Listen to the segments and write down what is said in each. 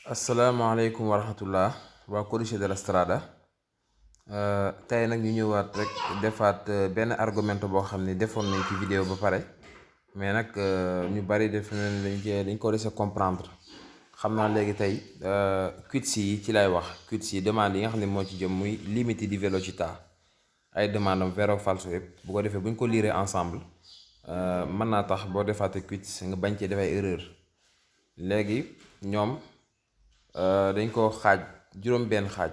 asalaamaaleykum wa rahmatullah waa Codice della Strada. tey nag ñu ñëwaat rek defaat benn argument boo xam ne defoon nañ ci vidéo ba pare, mais nag ñu bari def nañ dañ ko dese comprendre. xam naa léegi tey quiz yi ci lay wax. Quiz yi demande yi nga xam ne moo ci jëm muy limiti di velocità, ay demande am vero falso yëpp bu ko defee bu ñu ko lire ensemble mën naa tax boo defaatee quiz nga bañ cee def ay erreur. léegi ñoom dañ ko xaaj juróom benn xaaj.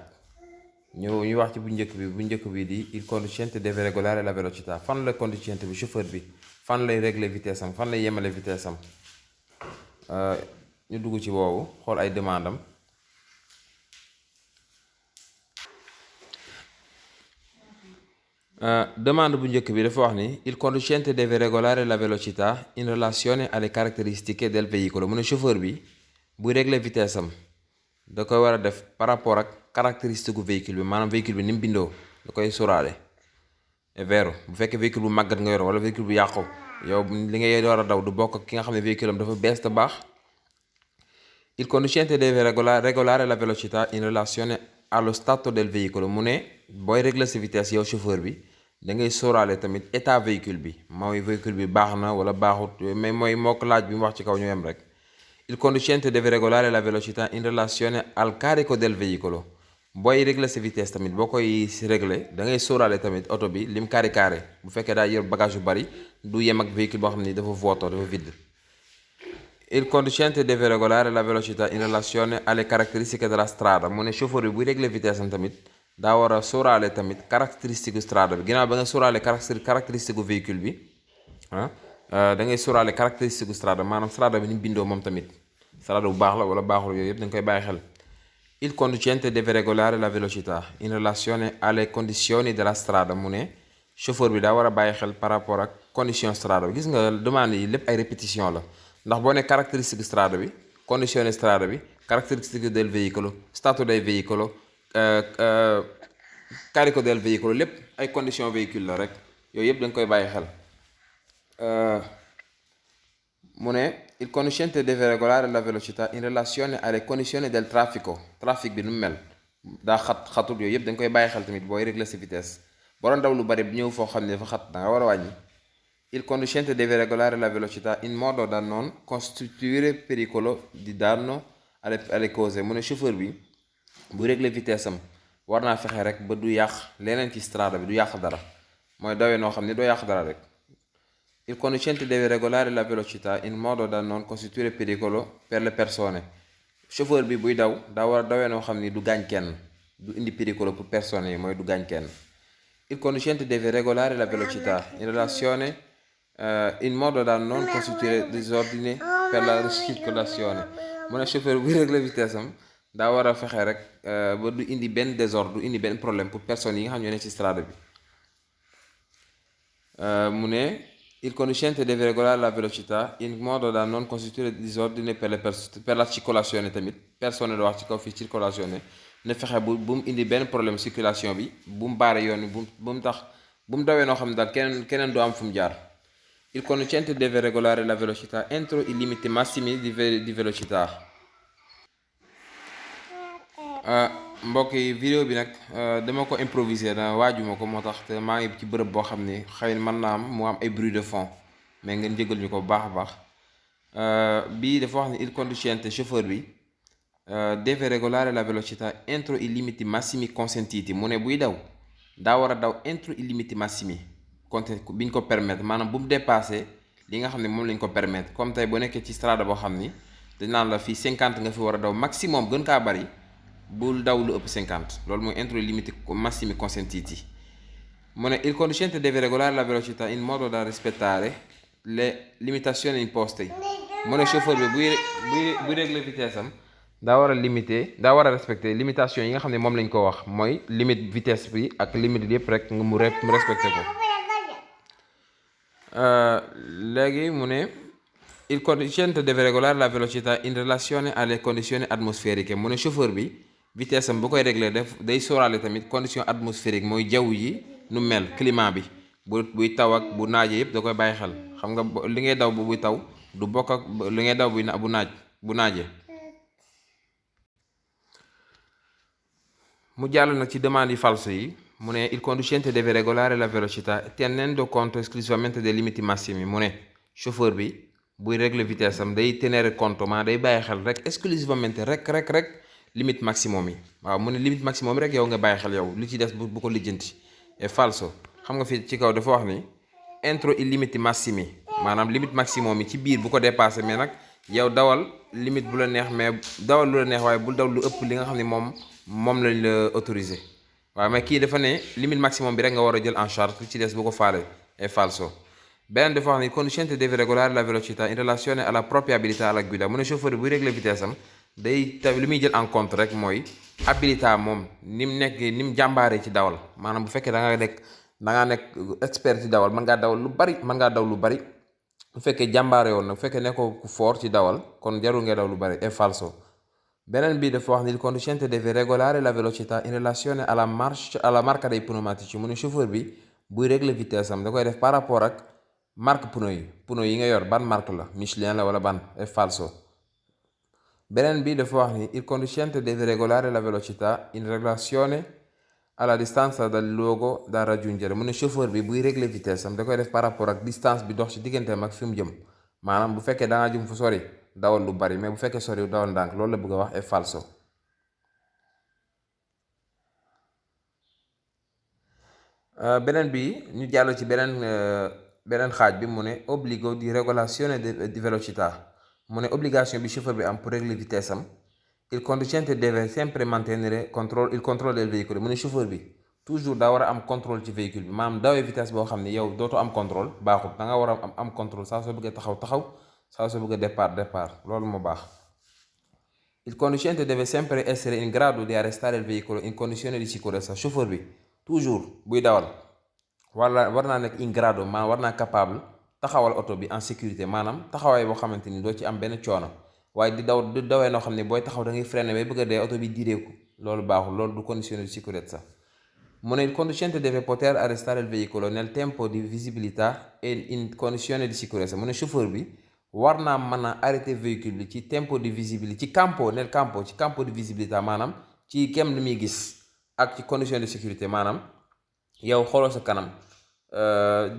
ñu wax ci bu njëkk bi di il conducente deve regolare la velocità. fan la conducente bi, chauffeur bi fan lay régler vitesse am, fan lay yemale vitesse am. ñu dugg ci woowu xool ay demande am. Demande bu njëkk bi dafa wax ni il conducente deve regolare la velocità in relazione alle caratteristiche del veicolo. mu ne chauffeur bi buy régler vitesse am da koy war a def par rapport ak caractéristique gu véhicule bi, maanaam véhicule bi ni mu bindoo da koy sóoraale. è vero, bu fekkee véhicule bu màggat nga yor wala véhicule bu yàqu, yow li ngay war a daw du bokk ak ki nga xam ne véhicule am dafa bees te baax. Il conducente deve regolare la velocità in relazione allo stato del veicolo. mu ne booy régler sa vitesse yow chauffeur bi da ngay sóoraale tamit état véhicule bi, mooy véhicule bi baax na wala baaxut, mais mooy mook laaj bi mu wax ci kaw ñu yem rek. Il conducente deve regolare la velocità in relazione al carico del veicolo. booy régler sa vitesse tamit boo koy régler da ngay sóoraale tamit oto bi lim carré bu fekkee daa yor bagage yu bari du yem ak véhicule boo xam ni dafa vuoto, dafa vide. Il conducente deve regolare la velocità in relazione alle caratteristiche della strada. mu ne chauffeur bi buy régler vitesse am tamit daa war a sóoraale tamit caractéristique strada bi. ginnaaw ba nga sóoraale caractéristique gu véhicule bi da ngay sóoraale caractéristique strada, maanaam strada bi ni mu bindoo moom tamit strada bu baax la wala baaxul, yooyu yëpp da nga koy bàyyi xel. Il conducente deve regolare la velocità in relazione alle condizioni della strada. mu ne chauffeur bi daa war a bàyyi xel par rapport ak condition strada bi. gis nga demande yi lépp ay répétition la, ndax boo ne caractéristique strada bi, condizione strada bi, caratteristiche del veicolo, stato del veicolo, carico del veicolo, lépp ay condition véhicule la rek, yooyu yëpp da nga koy bàyyi xel. mu ne il conducente deve regolare la velocità in relazione alle condizioni del traffico. trafic bi nu mu mel, daa xatut, yooyu yëpp da nga koy bàyyi xel tamit booy régler sa vitesse. boo doon daw lu bari ñëw foo xam ne dafa xat da nga war a wàññi. Il conducente deve regolare la velocità in modo da non costituire pericolo di danno alle cose. mu ne chauffeur bi bu régler vitesse am war naa fexe rek ba du yàq leneen ci strada bi, du yàq dara, mooy dawee noo xam ne doo yàq dara rek. Il conducente deve regolare la velocità in modo da non costituire pericolo per le persone. chauffeur bi buy daw daa war a dawee noo xam ni du gaañ kenn, du indi pericolo pour personne yi, mooy du gaañ kenn. Il conducente deve regolare la velocità in relazione in modo da non costituire disordine per la circolazione. mu ne chauffeur buy régler vitesse am daa war a fexe rek ba du indi benn désordre, du indi benn problème pour personnes yi nga xam ñoo ne ci strada bi. mu ne il conducente deve regolare la velocità in modo da non costituire disordine per la circolazione. tamit personne la wax ci kaw fii circolazione, ne fexe bu mu indi benn problème circulation bi, bu mu baare yoon bi, bu mu tax bu mu dawee noo xam ne daal keneen du am fu mu jaar. Il conducente deve regolare la velocità entro i limiti massimi di velocità. mbokk yi vidéo bi nag dama ko improviser, waajuma ko, moo tax te maa ngi ci bërëb boo xam ni xëy na mën naa am mu am ay bruit de fond, mais ngeen jégal ñu ko bu baax a baax. bii dafa wax ni il conducente, chauffeur bi deve regolare la velocità entro i limiti massimi consentiti. mu ne buy daw daa war a daw entro i limiti massimi bi ñu ko permettre, maanaam bu mu dépassé li nga xam ne moom lañ ko permettre. comme tey boo nekkee ci strada boo xam ni dañ naan la fii 50 nga fi war a daw maximum, gën kaa bari bul daw lu ëpp 50, loolu mooy entro i limiti massimi consentiti. mu ne il conducente deve regolare la velocità in modo da rispettare le limitazioni imposte. mu ne chauffeur bi buy régler vitesse am daa war a respecter limitation yi nga xam ne moom lañ ko wax, mooy limite vitesse bi ak limite yëpp rek mu respecté ko. léegi mu ne il conducente deve regolare la velocità in relazione alle condizioni atmosferiche. mu ne chauffeur bi vitesse am bu koy régler day sóoraale tamit condition atmosphérique, mooy jaww ji nu mel, climat bi, buy taw ak bu naajee yëpp da koy bàyyi xel. xam nga li ngay daw bu buy taw du bokk ak li ngay daw bu naajee. mu jàll nag ci demande yi false yi mu ne il conducente deve regolare la velocità tenendo conto esclusivamente dei limiti massimi. mu ne chauffeur bi buy régler vitesse am day tenere conto maa day bàyyi xel rek exclusivamente rek limite maximum yi. waaw mu ne limite maximum rek yow nga bàyyi xel yow li ci des bu ko lijjanti. è falso. xam nga fi ci kaw dafa wax ni entro i limiti massimi maanaam limite maximum yi ci biir bu ko dépassé, mais nag yow dawal limite bu la neex, mais dawal lu la neex waaye bul daw lu ëpp li nga xam ne moom lañ la autorisé. waaw mais kii dafa ne limite maximum bi rek nga war a jël en charge, li ci des bu ko faale. è falso. beneen dafa wax ni il conducente deve regolare la velocità in relazione alla propria abilità alla guida. mu ne chauffeur bi buy régler vitesse am day li muy jël en compte rek mooy habilità moom ni mu jàmbaaree ci dawal. maanaam bu fekkee da ngaa nekk expert ci dawal mën ngaa daw lu bari. bu fekkee jàmbaare woon nag bu fekkee nekkoo ku fort ci dawal kon jarul ngay daw lu bari. è falso. beneen bi dafa wax ni il conducente deve regolare la velocità in relazione alla marca dei pneumatici. mu ne chauffeur bi buy régler vitesse am da koy def par rapport ak marque pneu yi nga yor ban marque la, Michelin la wala ban. è falso. beneen bi dafa wax ni il conducente deve regolare la velocità in relazione alla distanza dal luogo da raggiungere. mu ne chauffeur bi buy régler vitesse am da koy def par rapport ak distance bi dox ci digganteem ak fi mu jëm. maanaam bu fekkee da ngaa jëm fu sori dawal lu bari, mais bu fekkee sori dawal ndànk. loolu la bëgg a wax. è falso. beneen bi ñu jàll ci beneen xaaj bi mu ne obbligo di regolazione di velocità. mu ne obligation bi chauffeur bi am pour régler vitesse am. il conducente deve sempre mantenere il controllo del veicolo. mu ne chauffeur bi toujours daa war a am contrôle ci véhicule bi, maanaam dawee vitesse boo xam ne yow dootoo am contrôle baaxul. da nga war a am contrôle saa soo bëggee taxaw saa soo bëggee départ loolu moo baax. il conducente deve sempre essere in grado di arrestare il veicolo in condizioni di sicurezza. chauffeur bi toujours buy dawal war naa nekk in grado, maanaam war naa capable taxawal oto bi en sécurité, maanaam taxawaay boo xamante ni doo ci am benn coono. waaye di dawee noo xam ne booy taxaw da ngay freiner bay bëgg a dee oto bi direeku, loolu baaxul, loolu du condizione di sicurezza. mu ne il conducente deve poter arrestare il veicolo nel tempo di visibilità e in condizione di sicurezza. mu ne chauffeur bi war naa mën a arrêter véhicule bi ci tempo di visibilità ci campo di visibilità, maanaam ci kem li muy gis ak ci condition de sécurité. maanaam yow xooloo sa kanam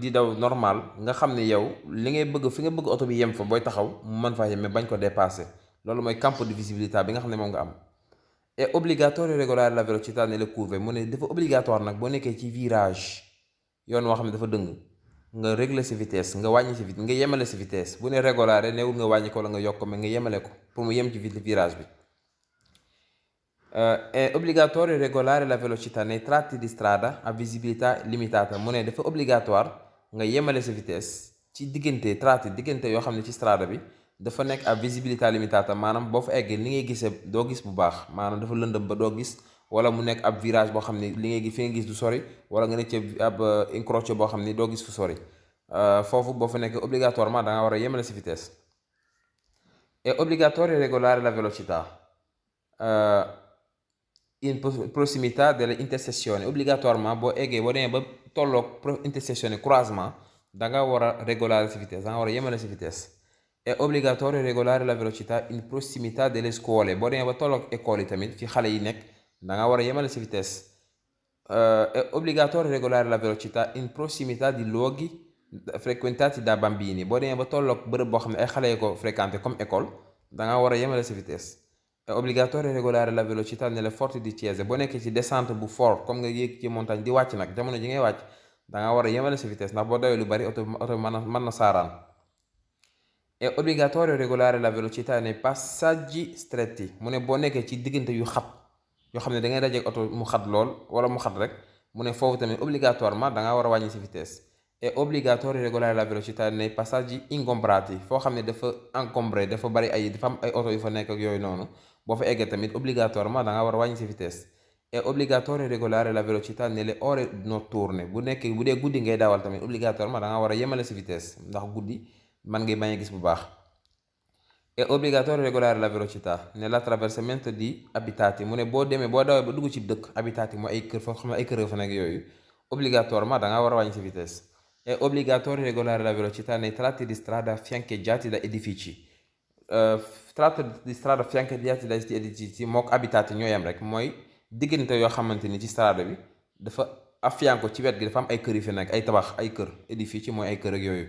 di daw normal nga xam ne yow li ngay bëgg fi nga bëgg oto bi yem fa booy taxaw mu mën faa yem mais bañ ko dépasser. loolu mooy campo di visibilità bi nga xam ne moom nga am. è obbligatorio regolare la velocità nelle curve. mu ne dafa obligatoire nag boo nekkee ci virage yoon woo xam ne dafa dëng nga régler sa vitesse, nga wàññi sa vitesse, nga yemale sa vitesse. bu ne regolare newul nga wàññi ko wala nga yokk ko, mais nga yemale ko pour mu yem ci virage bi. È obbligatorio regolare la velocità nei tratti di strada a visibilità limitata. mu ne dafa obligatoire nga yemale sa vitesse ci diggante yoo xam ne ci strada bi dafa nekk a visibilità limitata, maanaam boo fa eggee li ngay gisee doo gis bu baax, maanaam dafa lëndëm ba doo gis, wala mu nekk ab virage boo xam ne li ngay gis fi nga gis du sori, wala nga nekk ci ab incrocio boo xam ne doo gis fu sori. foofu boo fa nekk obligatoirement da nga war a yemale sa vitesse. È obbligatorio regolare la velocità in prossimità delle intersezioni. obbligatoirement boo demee ba tolloog intersezione croisement da nga war a regolare sa vitesse, da nga war a yemale sa vitesse. È obbligatorio regolare la velocità in prossimità delle scuole. boo demee ba tolloog école yi tamit fi xale yi nekk da nga war a yemale sa vitesse. È obbligatorio regolare la velocità in prossimità di luoghi frequentati da bambini. boo demee ba tolloog bërëb boo xam ne ay xale yi ko fréquenté comme école da nga war a yemale sa vitesse. È obbligatorio regolare la velocità nelle forti discese. boo nekkee ci descente bu fort comme nga yéeg ci montagne di wàcc nag jamono ji ngay wàcc da nga war a yemale sa vitesse, ndax boo dawee lu bari oto mën na saaraan. È obbligatorio regolare la velocità nei passaggi stretti. mu ne boo nekkee ci diggante yu xat yoo xam ne da ngay dajeeg oto mu xat lool wala mu xat rek, mu ne foofu tamit obligatoirement da nga war a wàññi sa vitesse. È obbligatorio regolare la velocità nei passaggi ingombrati. foo xam ne dafa encombré, dafa am ay oto yu fa nekk ak yooyu noonu, boo fa eggee tamit obligatoirement da nga war a wàññi sa vitesse. È obbligatorio regolare la velocità nelle ore notturne. bu dee guddi ngay dawal tamit obligatoirement da nga war a yemale sa vitesse, ndax guddi man ngay bañ a gis bu baax. È obbligatorio regolare la velocità nell'attraversamento di abitati. mu ne boo dawee ba dugg ci dëkk abitati mooy ay kër, foo xam ne ay kër fa nekk yooyu, obligatoirement da nga war a wàññi sa vitesse. È obbligatorio regolare la velocità nei tratti di strada fiancheggiati da edifici. Tratto di strada fiancheggiati da edifici mook abitati ñoo yem rek, mooy diggante yoo xamante ni ci strada bi dafa affianco ci wet gi dafa am ay kër yu fi nekk ay tabax ay kër édifici mooy ay kër ak yooyu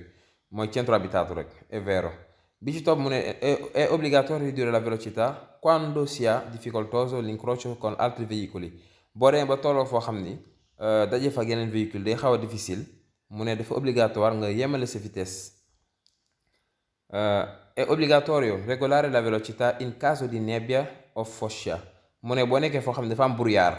mooy centro abitato rek è vero. Bi ci topp mu ne è obbligatorio ridurre la velocità quando sia difficoltoso l'incrocio con altri veicoli. Boo demee ba tolloo foo xam ni daje fa ak yeneen véhicule day xaw a difficile mu ne dafa obligatoire nga yemale sa vitesse. È obbligatorio regolare la velocità in caso di nebbia o foscia. Mu ne boo nekkee foo xam ne dafa am brouillard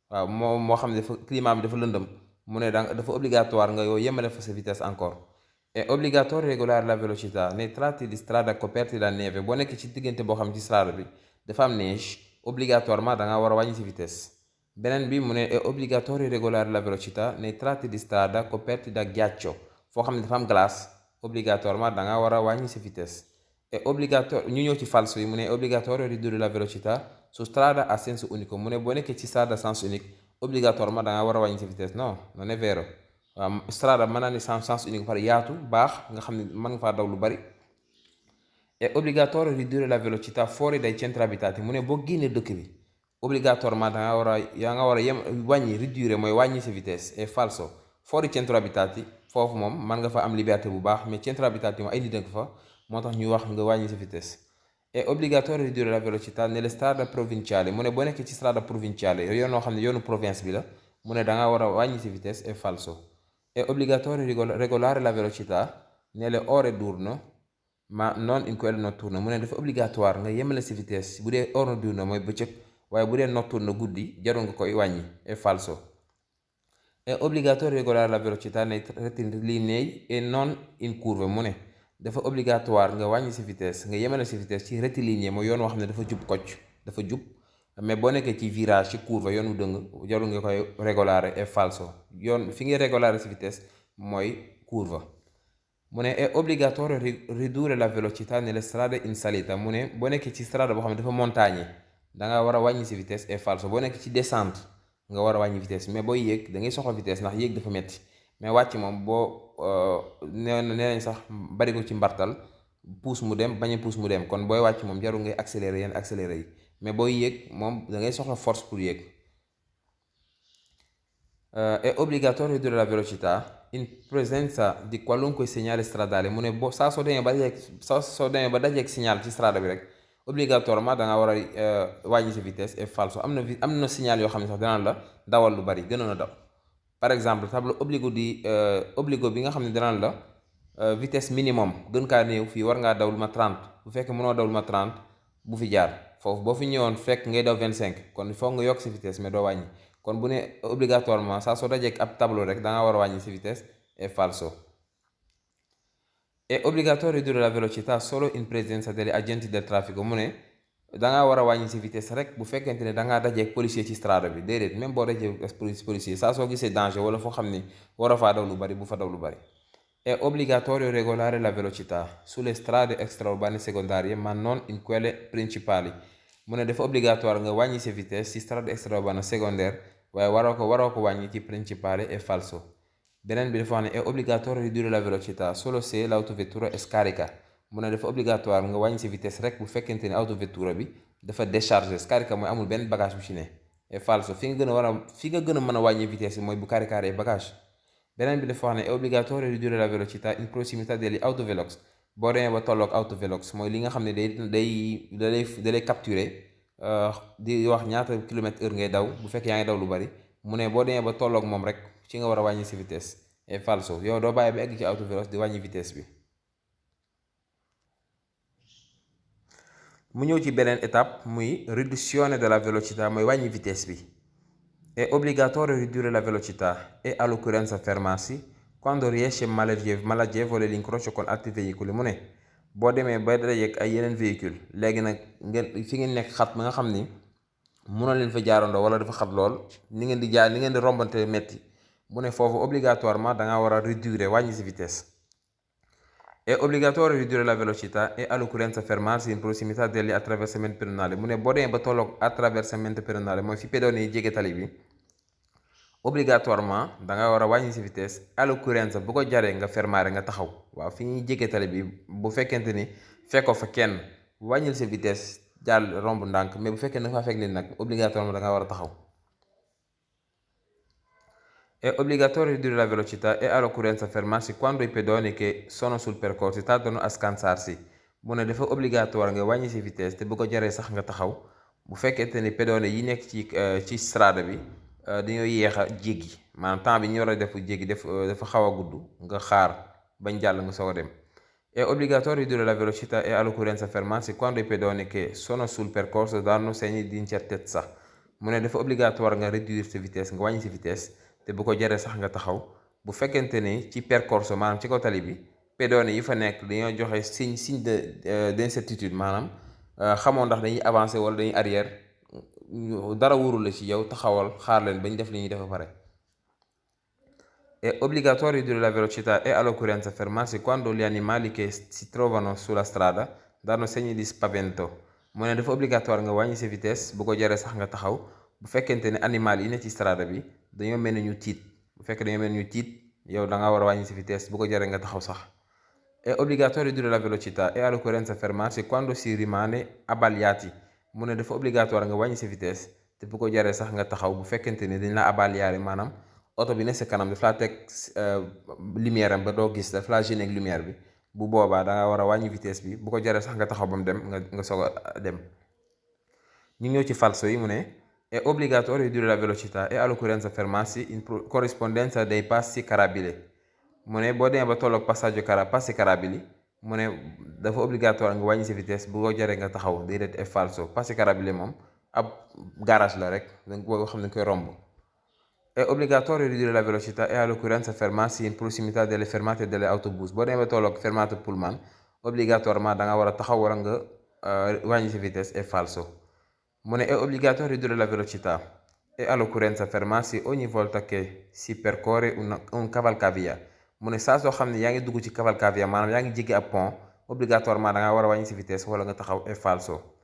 waaw moo xam ne dafa climat bi dafa lëndëm mu ne dafa obligatoire nga yow yemale fa sa vitesse encore. È obbligatorio regolare la velocità nei tratti di strada coperti da neve. Boo nekkee ci diggante boo xam ne ci strada bi dafa am neige obligatoirement da nga war a wàññi si vitesse. Beneen bi mu ne è obbligatorio regolare la velocità nei tratti di strada coperti da ghiaccio. Foo xam ne dafa am glace obligatoirement da nga war a wàññi sa vitesse. È obbligatorio ñu ñëw ci falso yi mu ne è obbligatorio ridurre la velocità su strada a senso unico. Mu ne boo nekkee ci strada a senso unique obligatoirement da nga war a wàññi sa vitesse. Non, non è vero. Strada mën naa ni sens unique par yaatu baax nga xam ne mën nga faa daw lu bari. È obbligatorio ridurre la velocità fuori dai centri abitati. Mu ne boo génnee dëkk bi obligatoirement da nga war a yem wàññi ridurre mooy wàññi sa vitesse. È falso. Fuori centro abitati foofu moom mën nga fa am liberté bu baax mais centro abitati moom ay nit fa moo tax ñuy wax nga wàññi sa vitesse. È obbligatorio ridurre la velocità nelle strade provinciali. Mu ne boo nekkee ci strada provinciale yoon noo xam ne yoonu province bi la mu ne da nga war a wàññi sa vitesse. È falso. È obbligatorio regolare la velocità nelle ore diurne ma non in quelle notturne. Mu ne dafa obligatoire nga yemale sa vitesse bu dee ore diurne mooy bëccëg waaye bu dee notturne guddi jarul nga koy wàññi. È falso. È obbligatorio regolare la velocità nei rettilinei e non in curve. Mu ne dafa obligatoire nga wàññi sa vitesse nga yemale sa vitesse ci rettilinei mooy yoon woo xam ne dafa jub kocc dafa jub mais boo nekkee ci virage ci curve yoonu dëng jarul nga koy regolare. È falso. yoon fi ngay regolare sa vitesse mooy curve. Mu ne è obbligatorio ridurre la velocità nelle strade in salita. Mu ne boo nekkee ci strada boo xam ne dafa montagne da nga war a wàññi sa vitesse. È falso. boo nekkee ci descente nga war a wàññi vitesse mais booy yéeg da ngay soxla vitesse ndax yéeg dafa metti mais wàcc moom boo nee nañ sax bari ko ci mbartal puus mu dem bañ a puus mu dem kon booy wàcc moom jarul ngay accélérer yenn accélérer yi mais booy yéeg moom da ngay soxla force pour yéeg. È obbligatorio ridurre la velocità in presenza di qualunque segnale stradale. Mu ne boo soo demee ba dajeeg signal ci strada bi rek obligatoirement da nga war a wàññi sa vitesse. È falso. am na signal yoo xam ne sax danaan la dawal lu bari gënoon a daw. Par exemple tableau obbligo bi nga xam ne danaan la vitesse minimum gën kaa néew fii war ngaa daw lu ma 30 bu fekkee mënoo daw lu ma 30 bu fi jaar foofu boo fi ñëwoon fekk ngay daw 25 kon foog nga yokk sa vitesse mais doo wàññi kon bu ne obligatoirement saa soo dajee ab tableau rek da nga war a wàññi sa vitesse. È falso. È obbligatorio ridurre la velocità solo in presenza degli agenti del traffico. Mu ne da ngaa war a wàññi si vitesse rek bu fekkente ne da ngaa dajeeg policier ci strada bi déedéet même boo dajeeg policier saa soo gisee danger wala foo xam ni war a faa daw lu bari bu fa daw lu bari. È obbligatorio regolare la velocità sulle strade extraurbane secondarie ma non in quelle principali. Mu ne dafa obligatoire nga wàññi sa vitesse ci strade extraurbane secondaire waaye waroo ko wàññi ci principale. È falso. Beneen bi dafa wax ne è obbligatorio ridurre la velocità solo se l'autovettura è scarica. Mu ne dafa obligatoire nga wàññi sa vitesse rek bu fekkente ne autovettura bi dafa déchargé scarica mooy amul benn bagage bu ci ne. È falso. fi nga gën a mën a wàññi vitesse bi mooy bu caricare ay bagage. Beneen bi dafa wax ne è obbligatorio ridurre la velocità in prossimità degli autovelox. Boo demee ba tolloog autovelox mooy li nga xam ne day capturer di wax ñaata kilomètre heure ngay daw bu fekkee yaa ngi daw lu bari mu ne boo demee ba tolloog moom rek ci nga war a wàññi sa vitesse. È falso. yow doo bàyyi ba egg ci autovelox di wàññi vitesse bi. mu ñëw ci beneen étape muy riduzione della velocità mooy wàññi vitesse bi. È obbligatorio ridurre la velocità e all'occorrenza fermarsi quando riesce malagevole l'incrocio con altri veicoli. Mu ne boo demee ba dajeek ay yeneen véhicule léegi nag fi ngeen nekk xat ba nga xam ni mënoo leen fa jaarandoo wala dafa xat lool ni ngeen di rombante metti mu ne foofu obligatoirement da nga war a réduire wàññi si vitesse. È obbligatorio ridurre la velocità e all'occorrenza fermarsi in prossimità degli attraversamenti pedonali. Mu ne boo demee ba tolloog attraversamento pedonale mooy fi pedoni yi jege tali bi obligatoirement da nga war a wàññi si vitesse. All'occorrenza bu ko jaree nga fermare nga taxaw waaw fi ñuy jege tali bi bu fekkente ni fekkoo fa kenn wàññil sa vitesse jàll romb ndànk, mais bu fekkee ne dafa fekk nit nag obligatoirement da nga war a taxaw. È obbligatorio ridurre la velocità e all'occorrenza fermarsi quando i pedoni che sono sul percorso tardano a scansarsi. mu ne dafa obligatoire nga wàññi si vitesse te bu ko jaree sax nga taxaw bu fekkente ni pedone yi nekk ci strada bi dañoo yéex a jéggi, maanaam temps bi ñu war a def jéggi dafa xaw a gudd, nga xaar bañ jàll nga soog a dem. È obbligatorio ridurre la velocità e all'occorrenza fermarsi quando i pedoni che sono sul percorso danno segni di incertezza. mu ne dafa obligatoire nga réduire sa vitesse, nga wàññi sa vitesse te bu ko jaree sax nga taxaw bu fekkente ni ci percorso maanaam ci kaw tali bi pédone yi fa nekk dañoo joxe signe d'incertitude, maanaam xamoo ndax dañuy avancer wala dañuy arrière, dara wóorul la ci yow, taxawal xaar leen bañ def li ñuy def ba pare. È obbligatorio ridurre la velocità e all'occorrenza fermarsi quando gli animali che si trovano sulla strada danno segni di spavento. mu ne dafa obligatoire nga wàññi sa vitesse bu ko jaree sax nga taxaw bu fekkente ne animal yi ne ci strada bi dañoo mel ni ñu tiit. bu fekkee dañoo mel ni ñu tiit, yow da nga war a wàññi sa vitesse bu ko jaree nga taxaw sax. È obbligatorio ridurre la velocità e all'occorrenza fermarsi quando si rimane abbagliati. mu ne dafa obligatoire nga wàññi sa vitesse te bu ko jaree sax nga taxaw bu fekkente ne dañ la abbagliare, maanaam oto bi ne sa kanam daf laa teg lumière am ba doo gis, daf laa gêner ak lumière bi. bu boobaa da nga war a wàññi vitesse bi, bu ko jaree sax nga taxaw ba mu dem nga soog a dem. ñu ñëw ci falso yi. mu ne è obbligatorio ridurre la velocità e all'occorrenza fermarsi in corrispondenza dei passi carabili. mu ne boo demee ba tolloog passi carabili, mu ne dafa obligatoire nga wàññi sa vitesse, bu ko jaree nga taxaw. déedéet è falso. passi carabili moom ab garage la rek, danga ko xam ne koy romb. È obbligatorio ridurre la velocità e all'occorrenza fermarsi in prossimità delle fermate delle autobus. boo demee ba tolloog fermate pullman, obligatoirement da nga war a taxaw wala nga wàññi sa vitesse. è falso. mu ne è obbligatorio ridurre la velocità e all'occorrenza fermarsi ogni volta che si percorre un cavalcavia. mu ne saa soo xam ne yaa ngi dugg ci cavalcavia, maanaam yaa ngi jéggi ab pont, obligatoirement da nga war a wàññi sa vitesse wala nga taxaw. è falso.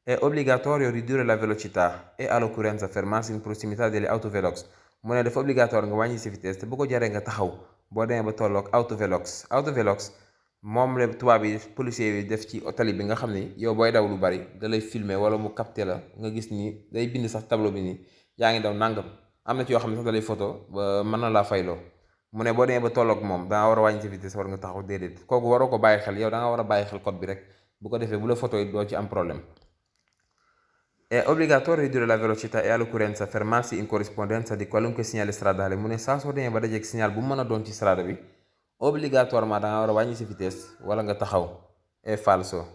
È obbligatorio ridurre la velocità e all'occorrenza fermarsi in prossimità delle autovelox. mu ne dafa obligatoire nga wàññi sa vitesse te bu ko jaree nga taxaw boo demee ba tolloog autovelox moom la tubaab yi policier yi def ci tali bi, nga xam ni yow booy daw lu bari da lay filmer wala mu capter la, nga gis ni day bind sax tableau bi nii yaa ngi daw nangam. am na ci yoo xam ne sax da lay photo ba mën na laa fayloo. mu ne boo demee ba tolloog moom da nga war a wàññi sa vitesse war nga taxaw. déedéet, kooku waroo ko bàyyi xel, yow da nga war a bàyyi xel code bi rek, bu ko defee bu la photo yi doo ci am problème. È obbligatorio ridurre la velocità e all'occorrenza fermarsi in corrispondenza di qualunque segnale stradale. mu ne saa soo demee ba dajeeg signal bu mën a doon ci strada bi, obligatoirement da nga war a wàññi sa vitesse wala nga taxaw. è falso.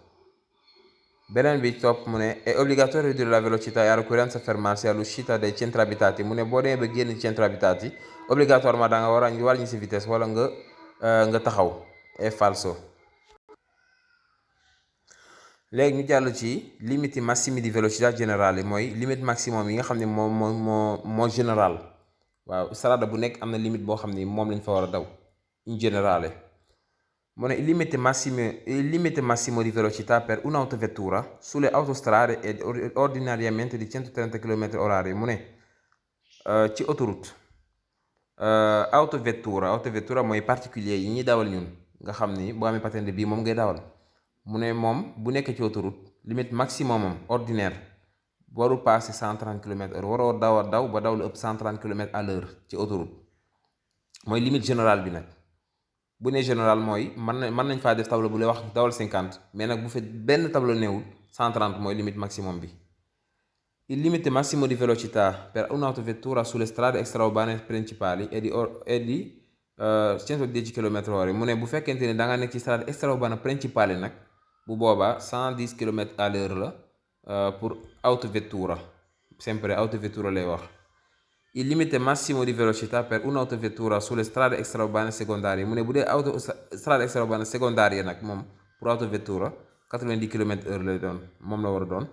beneen bi topp mu ne è obbligatorio ridurre la velocità e all'occorrenza fermarsi all'uscita dai centri abitati. mu ne boo demee ba génn centri abitati, obligatoirement da nga war a wàññi sa vitesse wala nga taxaw. è falso. léegi ñu jàll ci limiti massimi di velocità generale, mooy limite maximum yi nga xam ne moo général. waaw, strada bu nekk am na limite boo xam ne moom lañ fa war a daw in generale. mu ne il limite massimo di velocità per un'autovettura sulle autostrade è ordinariamente di 130 km/h. mu ne ci autoroute autovettura mooy particulier yi ñuy dawal ñun, nga xam ni boo amee patente bii moom ngay dawal. mu ne moom bu nekkee ci autoroute limite maximum am ordinaire warul passé 130 km/h. waroo daw ba daw lu ëpp 130 km/h ci autoroute. mooy limite générale bi nag. bu ne général mooy mën nañ faa def tableau bu lay wax dawal 50, mais nag bu fe benn tableau neewul 130 mooy limite maximum bi. Il limite massimo di velocità per un'autovettura sulle strade extraurbane principali è di 110 km/h. mu ne bu fekkente ne da nga nekk ci strade extraurbane principale nag, bu boobaa 110 km/h la pour autovettura, sempre autovettura lay wax. Il limite massimo di velocità per un'autovettura sulle strade extraurbane secondarie. mu ne bu dee strade extraurbane secondarie nag moom pour autovettura 90 km/h lay doon, moom la war a doon.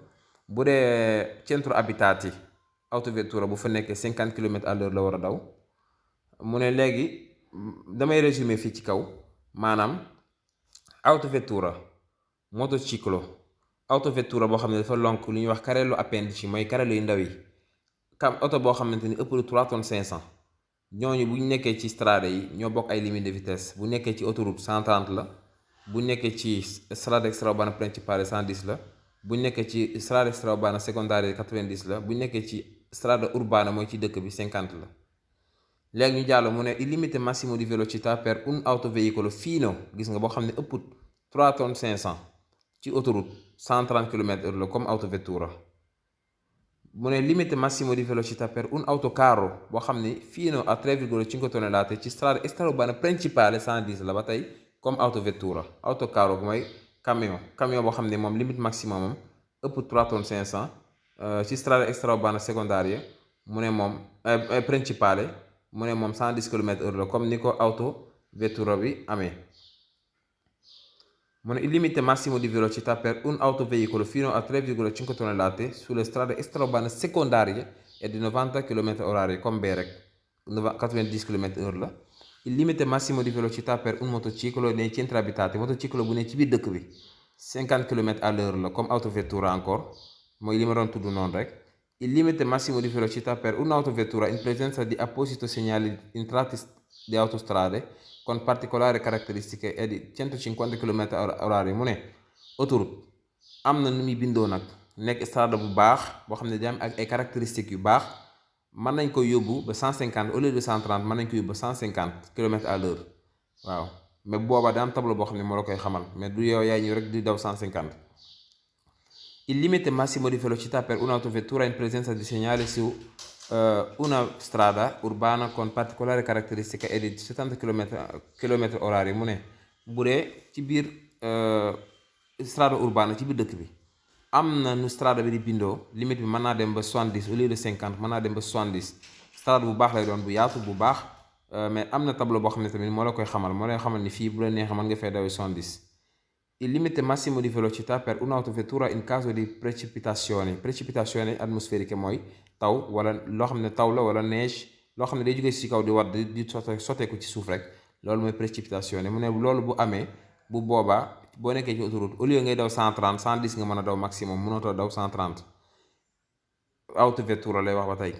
bu dee centro abitati autovettura bu fa nekkee 50 km/h la war a daw. mu ne léegi damay résumer fii ci kaw, maanaam autovettura, motociclo, autovettura boo xam ne dafa lonk lu ñuy wax carrello appendici, mooy carrello yu ndaw yi. oto boo xamante ni ëpp lu 3 tonnes 500, ñooñu bu ñu nekkee ci strade yi ñoo bokk ay limite de vitesse. bu nekkee ci autoroute 130 la, bu nekkee ci strade extraurbane principale 110 la, bu ñu nekkee ci strada extraurbana secondaria 90 la bu ñu nekkee ci strada urbana mooy ci dëkk bi 50 la. léegi ñu jàll mu ne il limite massimo di velocità per un autoveicolo fino gis nga boo xam ne ëpput 3 tonnes 500 ci autoroute 130 km/h la comme autovettura. mu ne limite massimo di velocità per un autocarro boo xam ne fino a 3,5 tonnellate ci strada extraurbana principale 110 la ba tey comme autovettura. autocarro mooy camion boo xam ne moom limite maximum moom ëpp 3 tonnes 500 ci strada extraurbana secondaria mu ne moom principale mu ne moom 110 km/h la comme ni ko autovettura bi amee. mu ne il limite massimo di velocità per un autoveicolo fino a 3,5 tonnellate sulle strade extraurbane secondarie è di 90 km/h come bee rek 90 km/h la. il limite massimo di velocità per un motociclo nei centri abitati motociclo bu ne ci biir dëkk bi 50 km/h la comme autovettura encore mooy li ma doon tudd noonu rek. il limite massimo di velocità per un'autovettura in presenza di apposito segnale in tratti di autostrade con particolari caratteristiche è di 150 km/h mu ne autoroute am na nu muy bindoo nag nekk strada bu baax boo xam ne day am ak ay caractéristiques yu baax mën nañ ko yóbbu ba 150 au lieu de 130 mën nañ ko yóbbu ba 150 km/h waaw mais boobaa da am tableau boo xam ne moo la koy xamal mais du yow yaay ñëw rek di daw 150. il limite massimo di velocità per un'autovettura in presenza di segnali su una strada urbana con particolari caratteristiche è di 70 km/h mu ne bu dee ci biir strada urbana ci biir dëkk bi am na nu strada bi di bindoo limite bi mën naa dem ba 70 au lieu de 50 mën naa dem ba 70 strada bu baax lay doon bu yaatu bu baax mais am na tableau boo xam ne tamit moo la koy xamal moo lay xamal ni fii bu la neexee mën nga fay dawee 70. il limite massimo di velocità per un'autovettura in caso di precipitazioni atmosferiche mooy taw wala loo xam ne taw la wala neige loo xam ne day jógee ci kaw di wadd di sotteeku ci suuf rek loolu mooy précipitation mu ne loolu bu amee bu boobaa boo nekkee ci autoroute au lieu ngay daw 130 110 nga mën a daw maximum mënatoo daw 130 autovettura lay wax ba tey.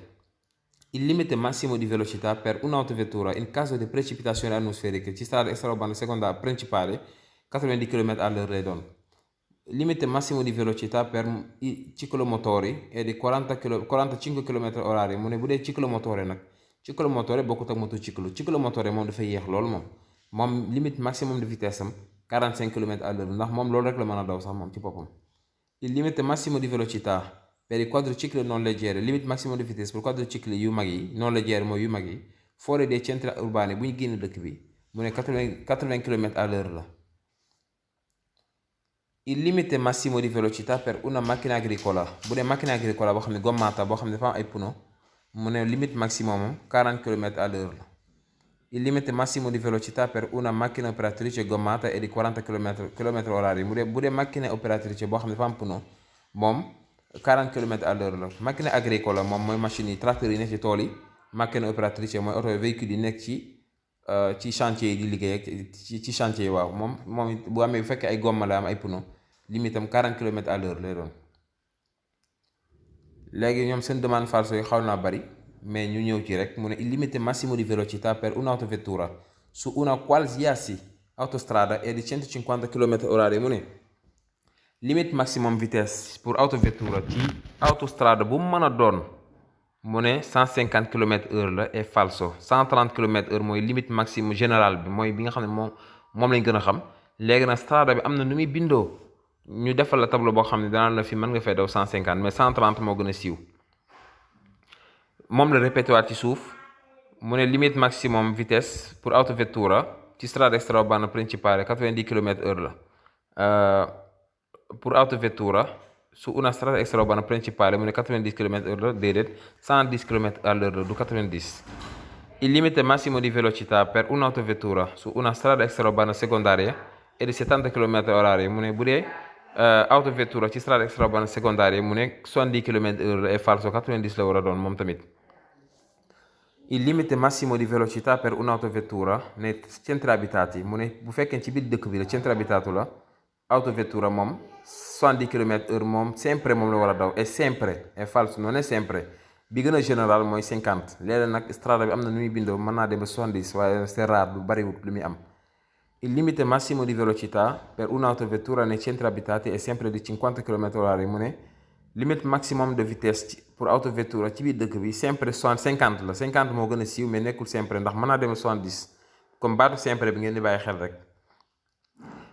il limite massimo di velocità per un'autovettura in caso di precipitazioni atmosferiche ci strada extraurbana secondaria principale 90 km/h lay doon. limite massimo di velocità per i ciclomotori è di 45 km/h mu ne bu dee ciclomotore nag ciclomotore bokkut ak motociclo ciclomotore moom dafa yéex loolu moom limite maximum de vitesse am 45 km/h ndax moom loolu rek la mën a daw sax moom ci boppam. il limite massimo di velocità per i quadricicli non leggeri limite maximum de vitesse pour quadricicli yu mag yi non leggeri mooy yu mag yi fuori dei centri urbani bu ñu génn dëkk bi mu ne 80 km/h la. il limite massimo di velocità per una macchina agricola bu dee macchina agricola boo xam ne gommata boo xam ne dafa am ay pneu mu ne limite maximum 40 km/h la. il limite massimo di velocità per una macchina operatrice gommata è di 40 km/h mu dee bu dee macchina operatrice boo xam ne dafa am pneu moom 40 km/h la. macchina agricola moom mooy machine yi tracteurs yi nekk ci tool yi macchina operatrice mooy auto véhicule yi nekk ci chantier yi di liggéey ak ci chantier yi waaw moom bu amee bu fekkee ay gomme la am ay pneu limite am 40 km/h lay doon. léegi ñoom seen demande falso yi xaw naa bari mais ñu ñëw ci rek mu ne il limite massimo di velocità per un'autovettura su una qualsiasi autostrada è di 150 km/h mu ne limite maximum vitesse pour autovettura ci autostrada bu mu mën a doon mu ne 150 km/h la est falso 130 km/h mooy limite maximum général bi mooy bi nga xam ne moom lañ gën a xam. léegi nag strada bi am na nu muy bindoo ñu defal la tableau boo xam ne danaan la fi mën nga fay daw 150 mais 130 moo gën a siiw moom la répété waat ci suuf mu ne limite maximum vitesse pour autovettura ci strada extraurbana principale 90 km/h la. pour autovettura su una strada extraurbana principale mu ne 90 km/h la déedéet 110 km/h la du 90. il limite massimo di velocità per un'autovettura su una strada extraurbana secondaria è di 70 km/h mu ne bu dee autovettura ci strada extraurbana secondaria mu ne 70 km/h è falso 90 la war a doon moom tamit. il limite massimo di velocità per un'autovettura nei centri abitati mu ne bu fekkee ci biir dëkk bi la centro abitato la autovettura moom 70 km/h moom sempre moom la war a daw è sempre è falso non è sempre bi gën a général mooy 50 léeg-léeg nag strada bi am na nu muy bindoo mën naa dem ba 70 waaye c'est rare du bariwut lu muy am. Il limite massimo di velocità per un'autovettura nei centri abitati è sempre di 50 km/h mu ne limite maximum de vitesse pour autovettura ci biir dëkk bi sempre 50 la 50 moo gën a siiw mais nekkul sempre ndax mën naa dem 70 comme baatu sempre bi ngeen di bàyyi xel rek.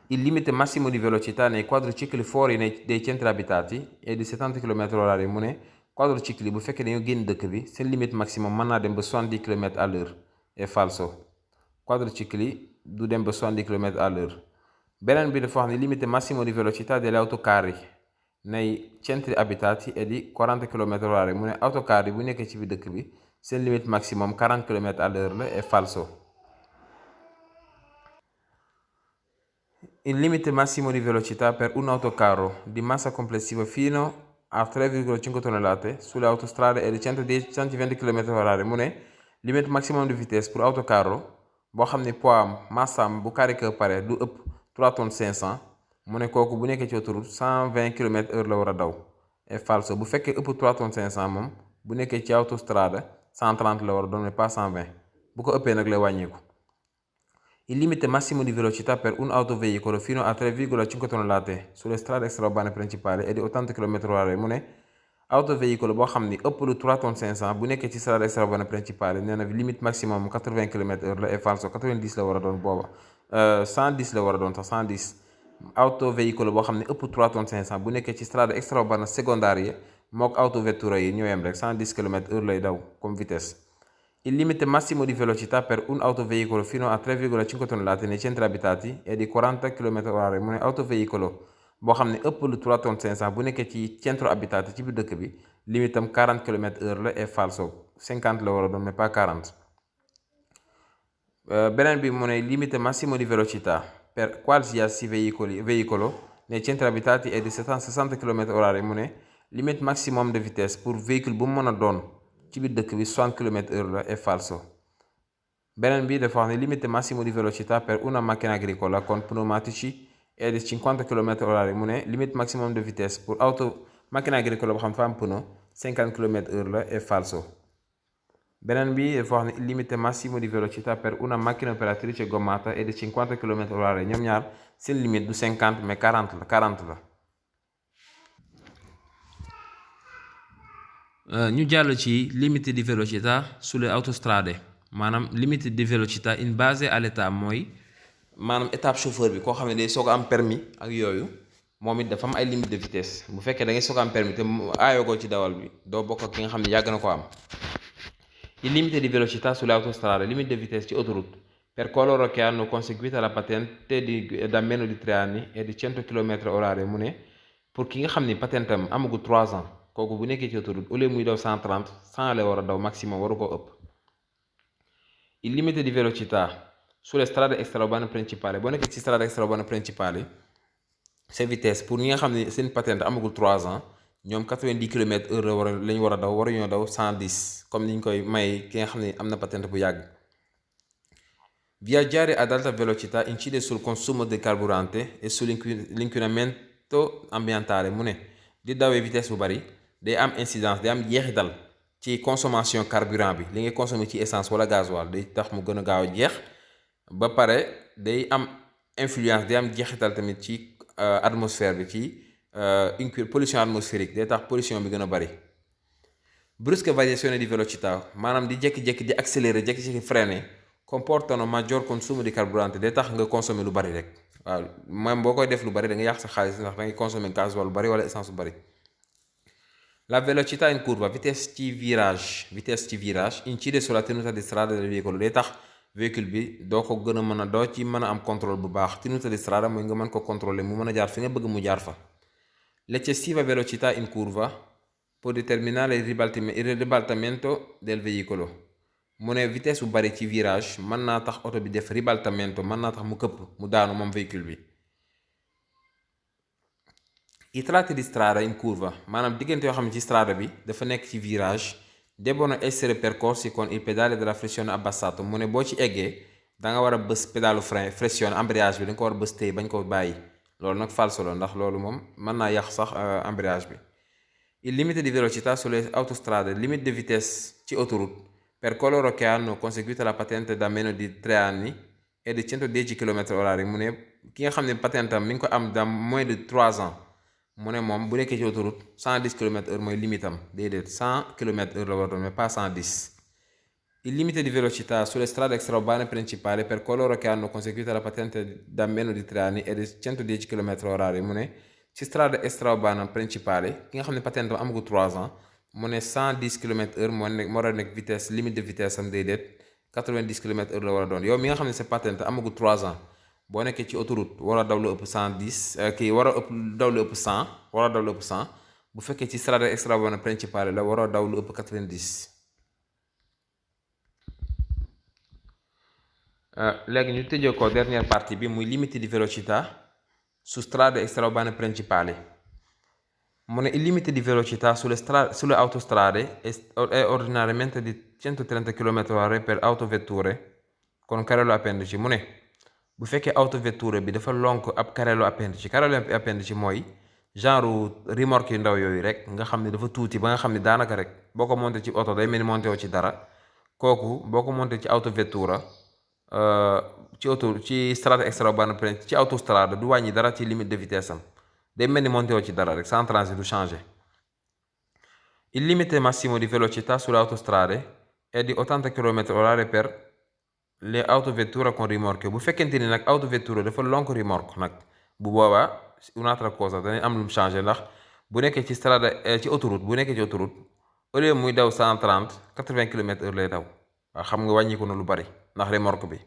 Il limite massimo di velocità nei quadricicli fuori dei centri abitati è di 70 km/h mu ne quadricicli bu fekkee dañoo génn dëkk bi seen limite maximum mën naa dem ba 70 km/h è falso. Quadricicli du dem ba 70 km/h. Beneen bi dafa wax ne limite massimo di velocità delle autocarri nei centri abitati è di 40 km/h mu ne autocarri bu nekkee ci biir dëkk bi seen limite maximum 40 km/h la è falso. Il limite massimo di velocità per un autocarro di massa complessiva fino a 3,5 tonnellate sulle autostrade è di 120 km/h mu ne limite maximum de vitesse pour autocarro boo xam ne poids am massam bu carré pare du ëpp 3 tonnes 500 mu ne kooku bu nekkee ci autoroute 120 km/h la war a daw è falso. Bu fekkee ëpp 3 tonnes 500 moom bu nekkee ci autostrade 130 la war a doon mais pas 120 bu ko ëppee nag lay wàññeeku. Il limite massimo di velocità per un autoveicolo fino a 3,5 tonnellate sulle strade extraurbane principali è di 80 km/h mu ne autoveicolo boo xam ni ëpp lu 3 tonnes 500 bu nekkee ci strade extraurbane principali nee na limite maximum 80 km/h la è falso. 90 la war a doon booba 110 la war a doon sax 110. Autoveicolo boo xam ne ëpp 3 tonnes 500 bu nekkee ci strade extraurbane secondarie mook autovettura yi ñoo yem rek 110 km/h lay daw comme vitesse. Il limite massimo di velocità per un autoveicolo fino a 3,5 tonnellate nei centri abitati è di 40 km/h mu ne autoveicolo boo xam ne ëpp lu 3 tonnes 500 bu nekkee ci centro abitati ci biir dëkk bi limitam 40 km/h la è falso. 50 la war a doon mais pas 40. Beneen bi mu ne il limite massimo di velocità per qualsiasi veicolo nei centri abitati è di 60 km/h mu ne limite maximum de vitesse pour véhicule bu mu mën a doon ci biir dëkk bi 60 km/h la è falso. Beneen bi dafa wax ne limite massimo di velocità per una macchina agricola con pneumatici è di 50 km/h mu ne limite maximum de vitesse pour macchina agricola boo xam fa am pneu 50 km/h la è falso. Beneen bi dafa wax ne il limite massimo di velocità per una macchina operatrice gommata è di 50 km/h ñoom ñaar seen limite du 50 mais 40 la. Ñu jàll ci limite di velocità sulle autostrade maanaam limite di velocità in base all'età mooy maanaam étape chauffeur bi koo xam ne day soog a am permis ak yooyu moom it dafa am ay limite de vitesse bu fekkee da ngay soog a am permis te aayogoo ci dawal bi doo bokk ak ki nga xam ne yàgg na ko am. Il limite di velocità sulle autostrade, limite di vitesse ci autoroute per coloro che hanno conseguito la patente da meno di 3 anni è di 100 km/h mu ne pour ki nga xam ni patente am amagul 3 ans kooku bu nekkee ci autoroute au lieu muy daw 130 100 la war a daw maximum waru koo ëpp. Il limite di velocità sulle strade extraurbane principali boo nekkee ci strade extraurbane principali sa vitesse pour ñi nga xam ne seen patente amagul 3 ans ñoom 90 km/h la ñu war a daw waruñoo daw 110 comme ni ñu koy may ki nga xam ne am na patente bu yàgg. Viaggiare ad alta velocità incide sul consumo del carburante e sull'inquinamento ambientale mu ne di dawee vitesse bu bari day am incidence day am jeexital ci consommation carburant bi li ngay consommer ci essence wala gasoil day tax mu gën a gaaw a jeex ba pare day am influence day am jeexital tamit ci atmosphère bi ci pollution atmosphérique day tax pollution bi gën a bari. Brusche variazioni di velocità maanaam di jékki-jékki di accélérer jékki-jékki freiner comportano maggior consumo di carburante day tax nga consommer lu bari rek waaw même boo koy def lu bari da nga yàq sa xaalis ndax da ngay consommer gasoil lu bari wala essence lu bari. La velocità in curva, vitesse ci virage incide sulla tenuta di strada del veicolo day tax véhicule bi doo ko gën a mën a doo ci mën a am contrôle bu baax tenuta di strada mooy nga mën ko contrôler mu mën a jaar fi nga bëgg mu jaar fa. L'eccessiva velocità in curva può determinare il ribaltamento del veicolo mu ne vitesse bu bari ci virage mën naa tax oto bi def ribaltamento mën naa tax mu këpp mu daanu moom véhicule bi. I tratti di strada in curva maanaam diggante yoo xam ne ci strada bi dafa nekk ci virage debbono essere percorsi con il pedale della flessione abbassato mu ne boo ci eggee da nga war a bës pédalu frein flessione embrayage bi da nga ko war a bës tey bañ ko bàyyi loolu nag falso la ndax loolu moom mën naa yàq sax embrayage bi. Il limite di velocità sulle autostrade, limite di vitesse ci autoroute per coloro che hanno conseguito la patente da meno di 3 anni est de 110 km/h mu ne ki nga xam ne patentam mi ngi ko am dans moins de 3 ans mu ne moom bu nekkee ci autoroute 110 km/h mooy limitam déedéet 100 km/h la war a doon mais pas 110. Il limite di velocità sulle strade extraurbane principali per coloro che hanno conseguito la patente da meno di 3 anni è di 110 km/h mu ne ci strade extraurbane principali ki nga xam ne patente amagu 3 ans mu ne 110 km/h moo war a nekk vitesse limite de vitesse am déedéet 90 km/h la war a doon. yow mi nga xam ne sa patente amagu 3 ans boo nekkee ci autoroute war a daw lu ëpp 110 kii war a ëpp daw lu ëpp 100 war a daw lu ëpp 100 bu fekkee ci strade extraurbane principali la war a daw lu ëpp 90. léegi ñu tëjee ko dernière partie bi muy limite di velocità su strade extraurbane principali mu ne il limite di velocità sulle autostrade è ordinariamente di 130 km/h per autovetture con carrello appendici mu ne bu fekkee autovetture bi dafa lonk ab carrello appendici mooy genre remorque yu ndaw yooyu rek nga xam ne dafa tuuti ba nga xam ne daanaka rek boo ko monté ci oto day mel ni monté woo ci dara kooku boo ko monté ci autovettura ci strada extraurbane ci autostrade du wàññi dara ci limite de vitesse am day mel ni monté woo ci dara rek sans transit du changer. Il limite massimo di velocità sulle autostrade è di 80 km/h per le autovetture con rimorchio bu fekkente ni nag autovetture dafa lonk remorque nag bu boobaa un'altra cosa danañ am lu mu changer ndax bu nekkee ci strada ci autoroute bu nekkee ci autoroute au lieu muy daw 130 80 km/h lay daw waaw xam nga wàññi ko na lu bari ndax remorque bi.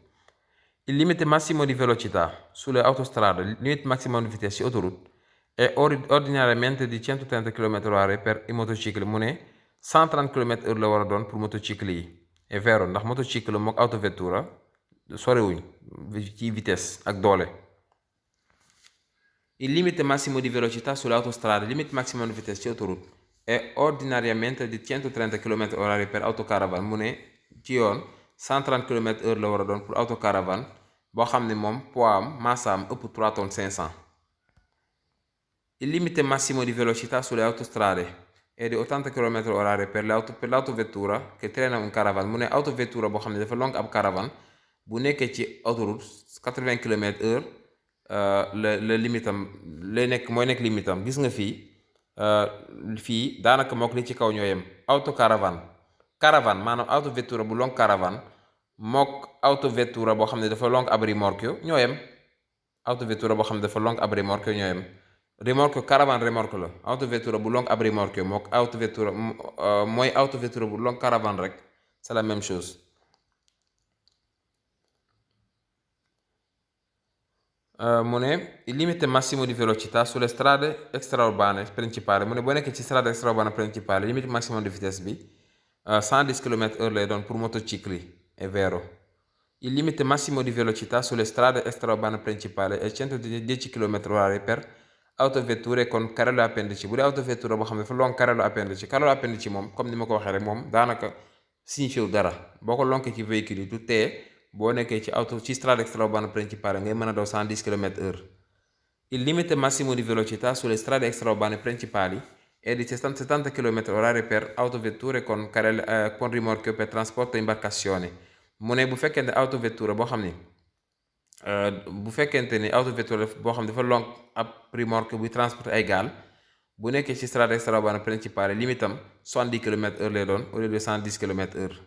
Il limite massimo di velocità sulle autostrade, il limite massimo di vitesse ci autoroute è ordinariamente di 130 km/h per i motocicli mu ne 130 km/h la war a doon pour motocicli yi. È vero ndax motociclo mook autovettura sorewuñ ci vitesse ak doole. Il limite massimo di velocità sulle autostrade, il limite massimo di vitesse ci autoroute è ordinariamente di 130 km/h per autocaravan mu ne ci yoon 130 km/h la war a doon pour autocaravan boo xam ne moom poids am massa am ëpp 3 tonnes 500. Il limite massimo di velocità sulle autostrade è di 80 km/h per l'autovettura che traina un caravan mu ne autovettura boo xam ne dafa lonk ab caravan bu nekkee ci autoroute 80 km/h la limitam lay nekk mooy nekk limitam gis nga fii daanaka mook li ci kaw ñoo yem caravan maanaam autovettura bu lonk caravan mook autovettura boo xam ne dafa lonk ab remorque ñoo yem autovettura boo xam ne dafa lonk ab remorque ñoo yem remorque caravan remorque la autovettura bu lonk ab remorque mook autovettura mooy autovettura bu lonk caravan rek c'est la même chose. Mu ne il limite massimo di velocità sulle strade extraurbane principali mu ne boo nekkee ci strada extraurbane principale limite massimo di vitesse bi 110 km/h lay doon pour motocicli è vero. Il limite massimo di velocità sulle strade extraurbane principali è 110 km/h per autovetture con carrello appendici bu dee autovetture boo xam ne dafa lonk carrello appendici moom comme ni ma ko waxee rek moom daanaka signifié dara boo ko lonkee ci véhicule yi du tee boo nekkee ci strada extraurbane principale ngay mën a daw 110 km/h. Il limite massimo di velocità sulle strade extraurbane principali è di 70 km/h per autovetture con rimorchio per trasporto e imbarcazioni mu ne bu fekkente autovetture boo xam ni dafa lonk ab remorque buy transporter ay gaal bu nekkee ci strada extraurbane principale limitam 70 km/h lay doon au lieu de 110 km/h.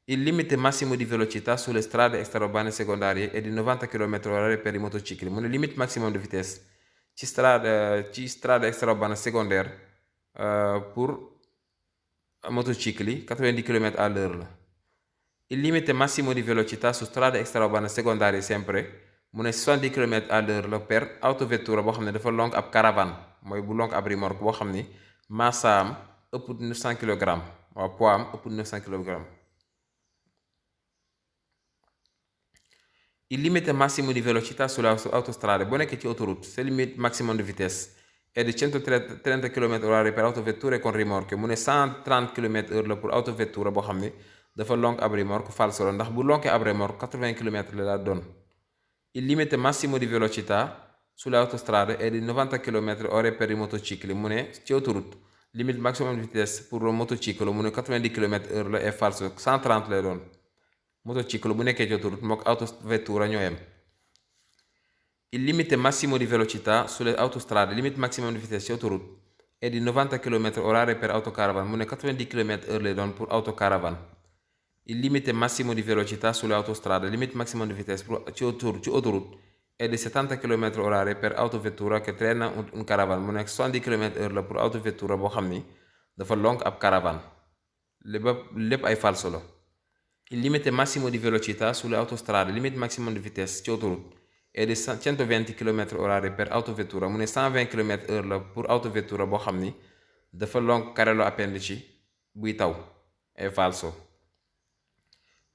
Il limite massimo di velocità sulle strade extraurbane secondarie è di 90 km/h per i motocicli mu ne limite maximum de vitesse ci strade extraurbane secondaire pour motocicli 90 km/h la. Il limite massimo di velocità su strade extraurbane secondarie sempre mu ne 70 km/h la per autovettura boo xam ne dafa lonk ab caravan mooy bu lonk ab remorque boo xam ni massa am ëpp 900 kg waaw poids am ëpp 900 kg. Il limite massimo di velocità sulle autostrade boo nekkee ci autoroute se limite maximum de vitesse è di 130 km/h per autovetture con rimorchio mu ne 130 km/h la pour autovettura boo xam ni dafa lonk ab remorque falso la ndax bu lonkee ab remorque 80 km la doon. Il limite massimo di velocità sulle autostrade è di 90 km/h per i motocicli mu ne ci autoroute limite maximum de vitesse pour le motociclo mu ne 90 km/h la è falso 130 lay doon. motociclo bu nekkee ci autoroute mook autovettura ñoo yem. Il limite massimo di velocità sulle autostrade, il limite maximum di vitesse ci autoroute è di 90 km/h per autocaravane, mu ne 90 km/h lay doon pour autocaravane. Il limite massimo di velocità sulle autostrade, il limite maximum di vitesse ci autoroute è di 70 km/h per autovettura che traîna un caravane, mu nekk 70 km/h la pour autovettura boo xam ni dafa lonk ab caravane. lépp ay falso la. Il limite massimo di velocità sulle autostrade, il limite maximum di vitesse ci autoroute è di 120 km/h per autovettura, mu ne 120 km/h la pour autovettura boo xam ni dafa lonk carrello appendici buy taw. È falso.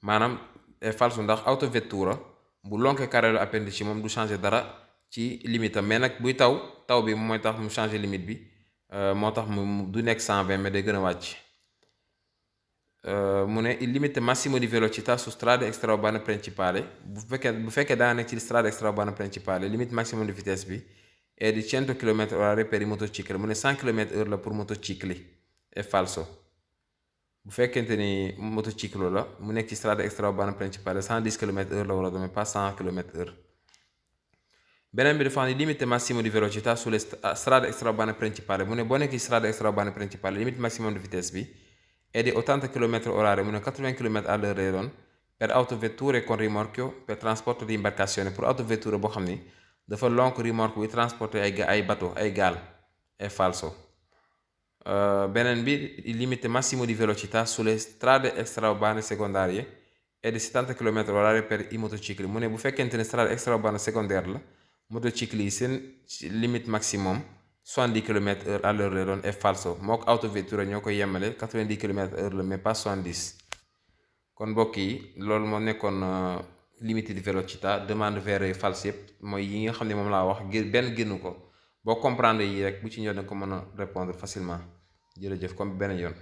maanaam è falso ndax autovettura bu lonke carrello appendici moom du changer dara ci limite am, mais nag buy taw bi mooy tax mu changer limite bi, moo tax mu du nekk 120 mais day gën a wàcc. mu ne il limite massimo di velocità su strade extraurbane principali, bu fekkee daa nekk ci strade extraurbane principali, il limite maximum di vitesse bi è di 100 km/h per i motocicli, mu ne 100 km/h la pour motocicli. È falso. bu fekkente ni motociclo la mu nekk ci strade extraurbane principale 110 km/h la war a doon, mais pas 100 km/h. beneen bi dafa xam ne limite massimo di velocità sulle strade extraurbane principali, mu ne boo nekk ci strade extraurbane principali limite maximum di vitesse bi è di 80 km/h, mu ne 80 km/h lay doon per autovetture con rimorchio per trasporto di imbarcazione, pour autovetture boo xam ni dafa lonk rimorque bi transporter ay bateau, ay gaal. È falso. beneen bi il limite massimo di velocità sulle strade extraurbane secondarie è di 70 km/h per i motocicli, mu ne bu fekkente ne strade extraurbane secondaire la motocicli yi seen limite maximum 70 km/h lay doon. È falso. mook autovettura ñoo koy yemale 90 km/h la, mais pas 70. kon mbokk yi loolu moo nekkoon limite di velocità, demande véreux false yëpp mooy yi nga xam ne moom laa wax benn génn ko. boo comprendre yi rek bu ci ñëw da ko mën a répondre facilement. jërëjëf comme beneen yoon.